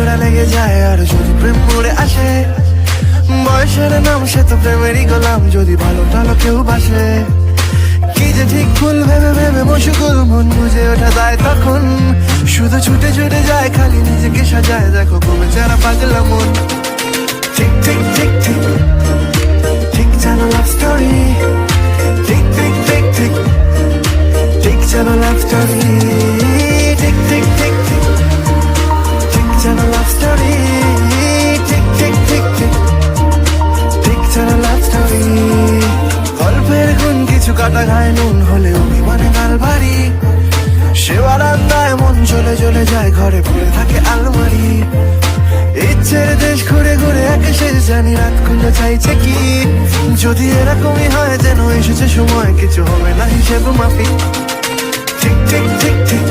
জোড়া লেগে যায় আর যদি প্রেম মরে আসে, বয়সের নাম সে তো প্রেমেরই গোলাম, যদি ভালো টালো কেউ বাসে। কি যে ঠিক ভুল ভেবে ভেবে মশুকুল, মন বুঝে ওঠা যায় তখন, শুধু ছুটে ছুটে যায় খালি নিজেকে সাজায়, দেখো কমে যারা পাগলা মন। ঠিক ঠিক ঠিক ঠিক ঠিক জানো লাভ স্টোরি, ঠিক ঠিক ঠিক ঠিক ঠিক জানো লাভ স্টোরি, ঠিক ঠিক ঠিক ঠিক ঠিক জানো লাভ স্টোরি, ঠিক ঠিক ঠিক ঠিক ঠিক জানো লাভ স্টোরি। গল্পের গুণ কিছু কাটা গায়ে নুন হলে অভিমানে গাল ভারী, সে বারান্দায় মন চলে চলে যায়, ঘরে পড়ে থাকে আলমারি। ইচ্ছের দেশ ঘুরে ঘুরে একে শেষ জানি, রাত খুলে চাইছে কি, যদি এরকমই হয় যেন এসেছে সময়, কিছু হবে না হিসেব মাফিক। ঠিক ঠিক ঠিক ঠিক